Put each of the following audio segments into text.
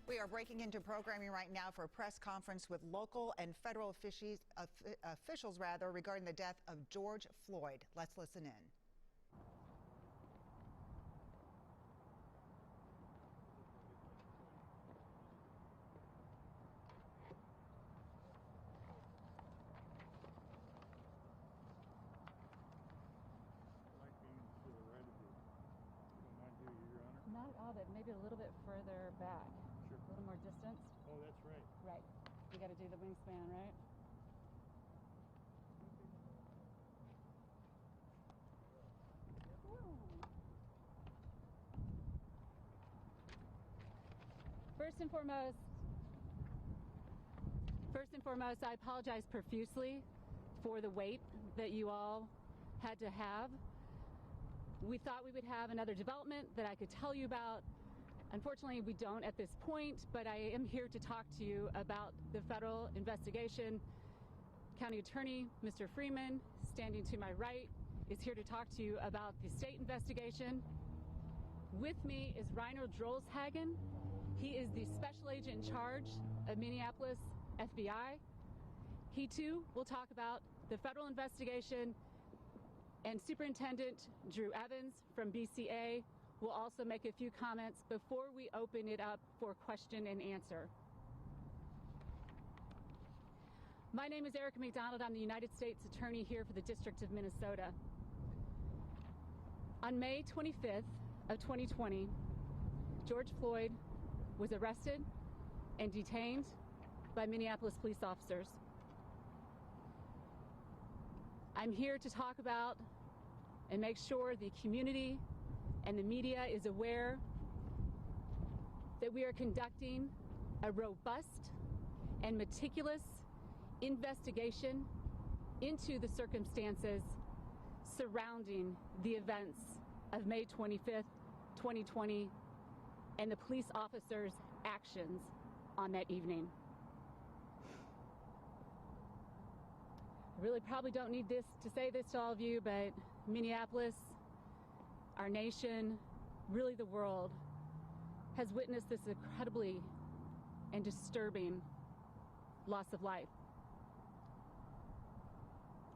We are breaking into programming right now for a press conference with local and federal officials regarding the death of George Floyd. Let's listen in. Not at all, but maybe a little bit further back. Sure. A little more distance. Oh, that's right. Right. You got to do the wingspan, right? First and foremost, I apologize profusely for the wait that you all had to have. We thought we would have another development that I could tell you about. Unfortunately, we don't at this point, but I am here to talk to you about the federal investigation. County Attorney, Mr. Freeman, standing to my right, is here to talk to you about the state investigation. With me is Reiner Drolshagen. He is the special agent in charge of Minneapolis FBI. He too will talk about the federal investigation, and Superintendent Drew Evans from BCA will also make a few comments before we open it up for question and answer. My name is Erica McDonald. I'm the United States Attorney here for the District of Minnesota. On May 25th of 2020, George Floyd was arrested and detained by Minneapolis police officers. I'm here to talk about and make sure the community and the media is aware that we are conducting a robust and meticulous investigation into the circumstances surrounding the events of May 25th, 2020, and the police officers' actions on that evening. I really probably don't need to say this to all of you, but Minneapolis, our nation, really the world, has witnessed this incredibly and disturbing loss of life.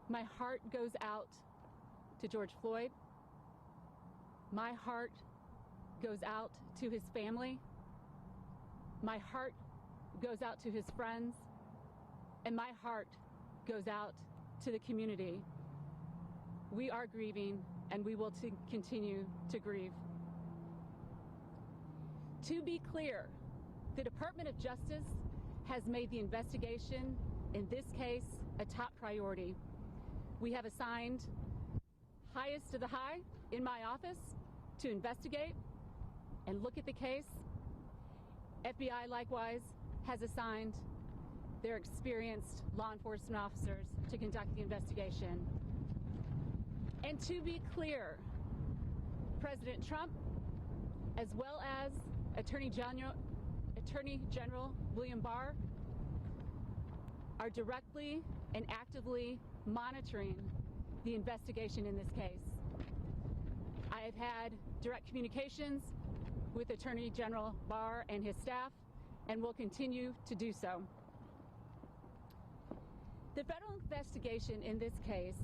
My heart goes out to George Floyd. My heart goes out to his family. My heart goes out to his friends. And my heart goes out to the community. We are grieving, and we will continue to grieve. To be clear, the Department of Justice has made the investigation in this case a top priority. We have assigned highest of the high in my office to investigate and look at the case. FBI likewise has assigned their experienced law enforcement officers to conduct the investigation. And to be clear, President Trump, as well as Attorney General William Barr, are directly and actively monitoring the investigation in this case. I have had direct communications with Attorney General Barr and his staff, and will continue to do so. The federal investigation in this case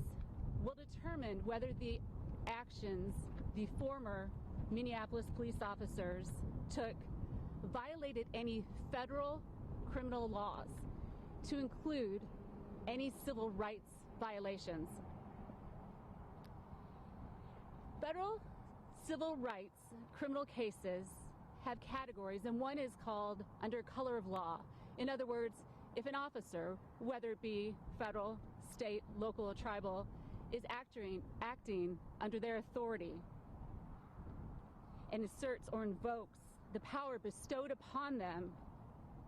will determine whether the actions the former Minneapolis police officers took violated any federal criminal laws, to include any civil rights violations. Federal civil rights criminal cases have categories, and one is called under color of law. In other words, if an officer, whether it be federal, state, local, or tribal, is acting under their authority and asserts or invokes the power bestowed upon them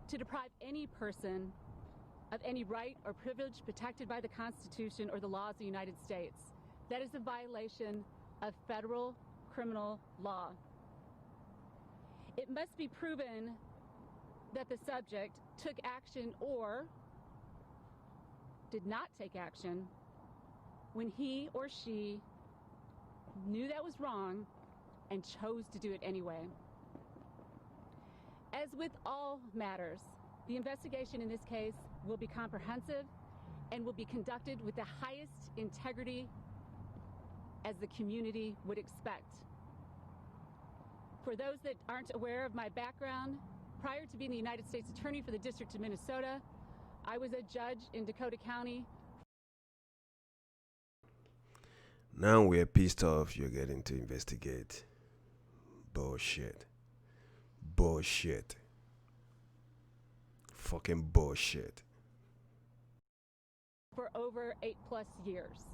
to deprive any person of any right or privilege protected by the Constitution or the laws of the United States, that is a violation of federal criminal law. It must be proven that the subject took action or did not take action when he or she knew that was wrong and chose to do it anyway. As with all matters, the investigation in this case will be comprehensive and will be conducted with the highest integrity as the community would expect. For those that aren't aware of my background, prior to being the United States Attorney for the District of Minnesota, I was a judge in Dakota County. Now we're pissed off you're getting to investigate. Bullshit. Bullshit. Fucking bullshit. For over 8+ years.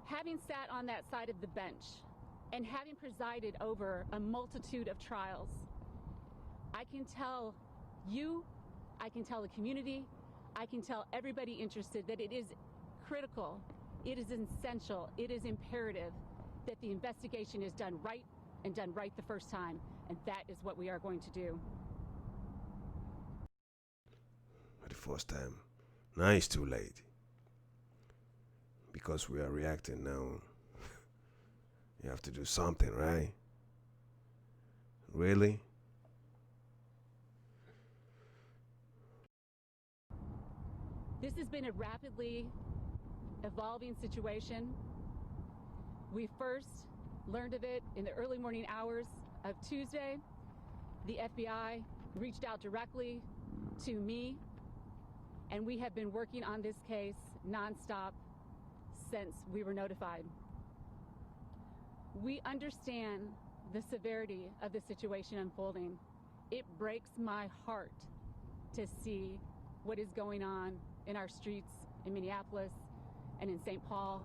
Having sat on that side of the bench and having presided over a multitude of trials, I can tell you, I can tell the community, I can tell everybody interested that it is critical, it is essential, it is imperative that the investigation is done right and done right the first time, and that is what we are going to do. The first time. Now it's too late. Because we are reacting now. You have to do something, right? Really? This has been a rapidly evolving situation. We first learned of it in the early morning hours of Tuesday. The FBI reached out directly to me, and we have been working on this case nonstop since we were notified. We understand the severity of the situation unfolding. It breaks my heart to see what is going on in our streets in Minneapolis and in St. Paul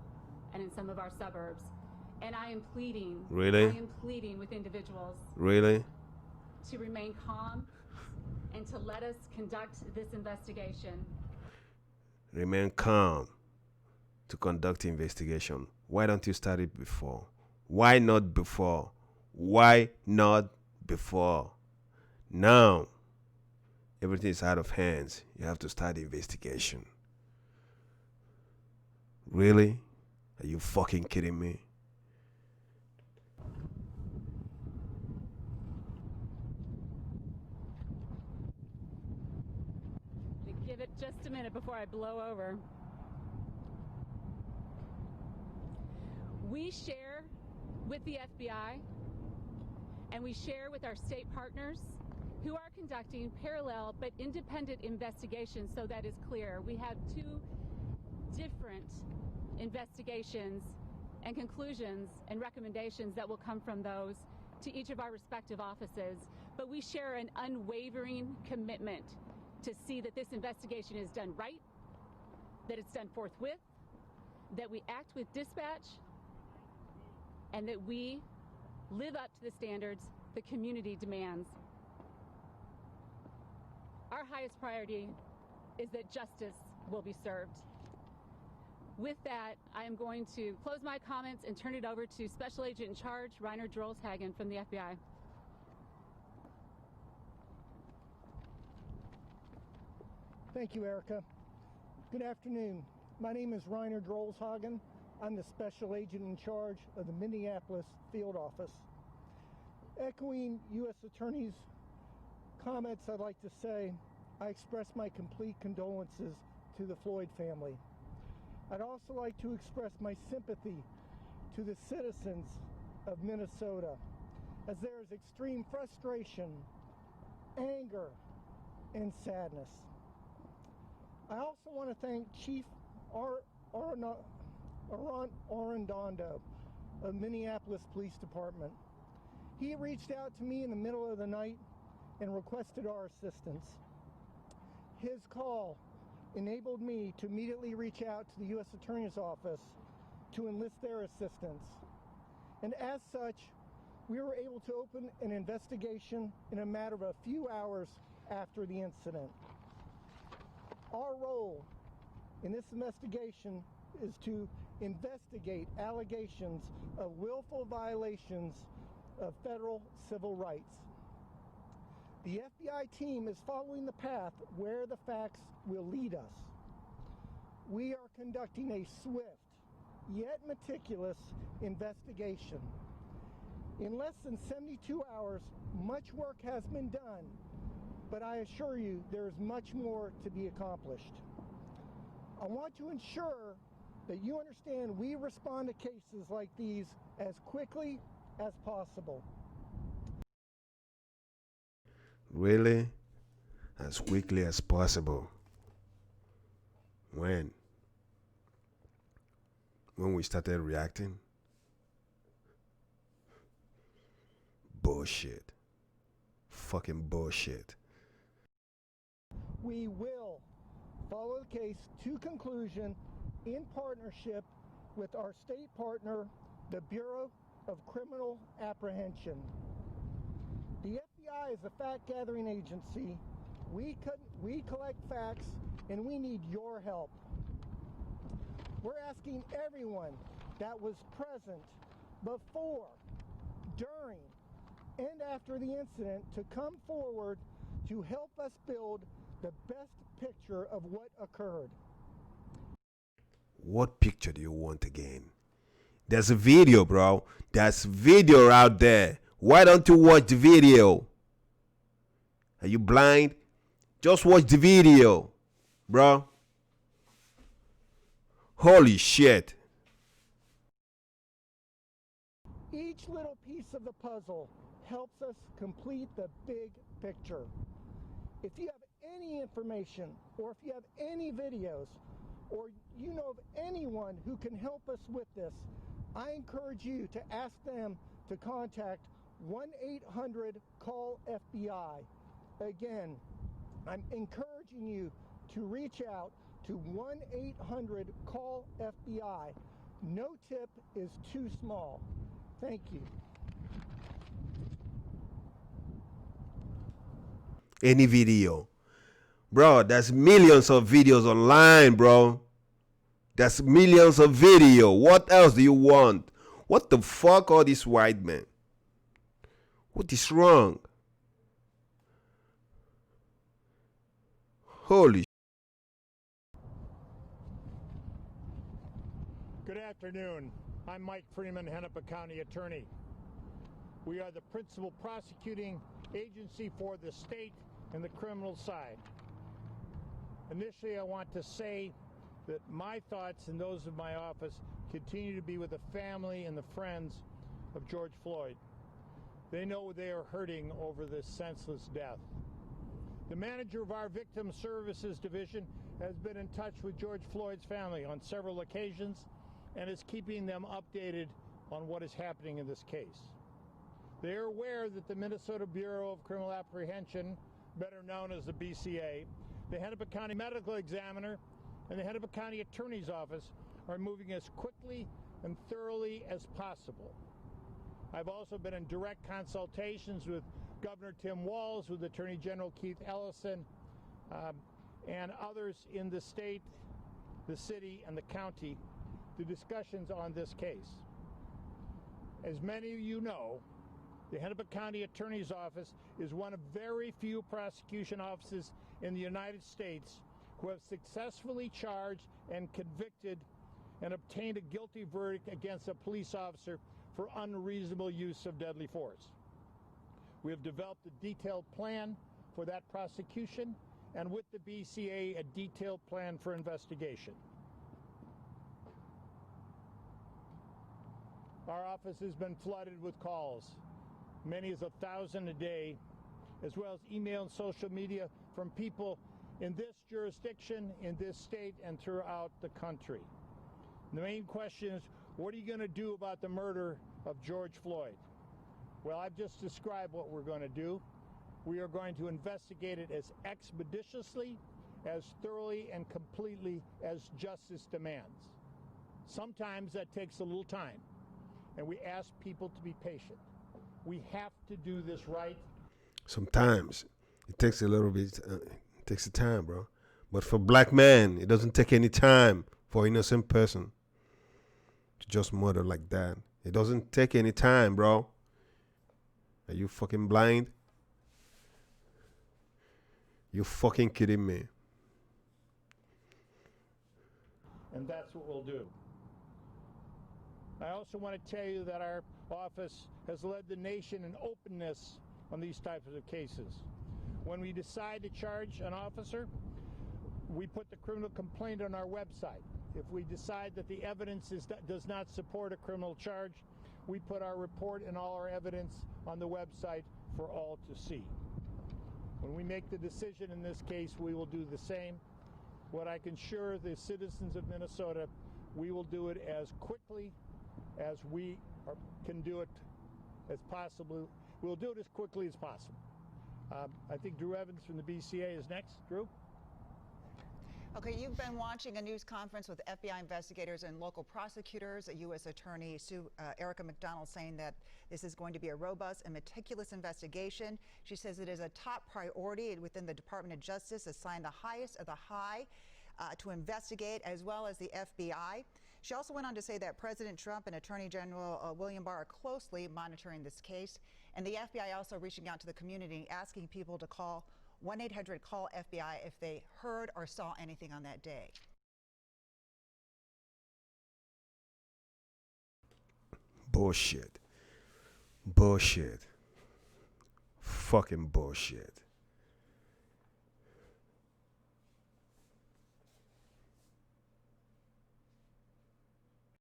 and in some of our suburbs. And I am pleading, Really? I am pleading with individuals Really? to remain calm and to let us conduct this investigation. Remain calm to conduct the investigation. Why don't you start it before? Why not before? Why not before? Now, everything is out of hands. You have to start the investigation. Really? Are you fucking kidding me? Give it just a minute before I blow over. We share with the FBI and we share with our state partners who are conducting parallel but independent investigations, so that is clear. We have two different investigations and conclusions and recommendations that will come from those to each of our respective offices, but we share an unwavering commitment to see that this investigation is done right, that it's done forthwith, that we act with dispatch, and that we live up to the standards the community demands. Our highest priority is that justice will be served. With that, I am going to close my comments and turn it over to Special Agent in Charge, Reiner Drolshagen from the FBI. Thank you, Erica. Good afternoon. My name is Reiner Drolshagen. I'm the Special Agent in charge of the Minneapolis Field Office. Echoing U.S. Attorney's comments, I'd like to say I express my complete condolences to the Floyd family. I'd also like to express my sympathy to the citizens of Minnesota, as there is extreme frustration, anger, and sadness. I also want to thank Chief Arredondo of Minneapolis Police Department. He reached out to me in the middle of the night and requested our assistance. His call enabled me to immediately reach out to the U.S. Attorney's Office to enlist their assistance. And as such, we were able to open an investigation in a matter of a few hours after the incident. Our role in this investigation is to investigate allegations of willful violations of federal civil rights. The FBI team is following the path where the facts will lead us. We are conducting a swift yet meticulous investigation. In less than 72 hours, much work has been done, but I assure you there is much more to be accomplished. I want to ensure that you understand we respond to cases like these as quickly as possible. Really? As quickly as possible. When we started reacting? Bullshit. Fucking bullshit. We will follow the case to conclusion in partnership with our state partner, the Bureau of Criminal Apprehension. The FBI is a fact-gathering agency. We collect facts, and we need your help. We're asking everyone that was present before, during, and after the incident to come forward to help us build the best picture of what occurred. What picture do you want again? There's a video, bro. There's video out there. Why don't you watch the video? Are you blind? Just watch the video, bro. Holy shit. Each little piece of the puzzle helps us complete the big picture. If you have any information, or if you have any videos, or you know of anyone who can help us with this, I encourage you to ask them to contact 1-800-CALL-FBI. Again, I'm encouraging you to reach out to 1-800-CALL-FBI. No tip is too small. Thank you. Any video. Bro, there's millions of videos online, bro. There's millions of video. What else do you want? What the fuck all these white men? What is wrong? Holy. Good afternoon. I'm Mike Freeman, Hennepin County Attorney. We are the principal prosecuting agency for the state and the criminal side. Initially, I want to say that my thoughts and those of my office continue to be with the family and the friends of George Floyd. They know they are hurting over this senseless death. The manager of our Victim Services Division has been in touch with George Floyd's family on several occasions and is keeping them updated on what is happening in this case. They are aware that the Minnesota Bureau of Criminal Apprehension, better known as the BCA, the Hennepin County Medical Examiner, and the Hennepin County Attorney's Office are moving as quickly and thoroughly as possible. I've also been in direct consultations with Governor Tim Walz, with Attorney General Keith Ellison, and others in the state, the city, and the county, the discussions on this case. As many of you know, the Hennepin County Attorney's Office is one of very few prosecution offices in the United States who have successfully charged and convicted and obtained a guilty verdict against a police officer for unreasonable use of deadly force. We have developed a detailed plan for that prosecution, and with the BCA, a detailed plan for investigation. Our office has been flooded with calls, many as 1,000 a day, as well as email and social media from people in this jurisdiction, in this state, and throughout the country. The main question is, what are you going to do about the murder of George Floyd? Well, I've just described what we're going to do. We are going to investigate it as expeditiously, as thoroughly, and completely as justice demands. Sometimes that takes a little time, and we ask people to be patient. We have to do this right. Sometimes it takes a little bit, it takes a time, bro. But for black man, it doesn't take any time for an innocent person to just murder like that. It doesn't take any time, bro. Are you fucking blind? You fucking kidding me? And that's what we'll do. I also want to tell you that our office has led the nation in openness on these types of cases. When we decide to charge an officer, we put the criminal complaint on our website. If we decide that the evidence does not support a criminal charge, we put our report and all our evidence on the website for all to see. When we make the decision in this case, we will do the same. What I can assure the citizens of Minnesota, we will do it as quickly as we can do it as possible. We'll do it as quickly as possible. I think Drew Evans from the BCA is next. Drew? Okay, you've been watching a news conference with FBI investigators and local prosecutors. A U.S. Attorney Erica McDonald saying that this is going to be a robust and meticulous investigation. She says it is a top priority within the Department of Justice, assigned the highest of the high to investigate, as well as the FBI. She also went on to say that President Trump and Attorney General William Barr are closely monitoring this case, and the FBI also reaching out to the community, asking people to call 1-800-CALL-FBI if they heard or saw anything on that day. Bullshit. Bullshit. Fucking bullshit.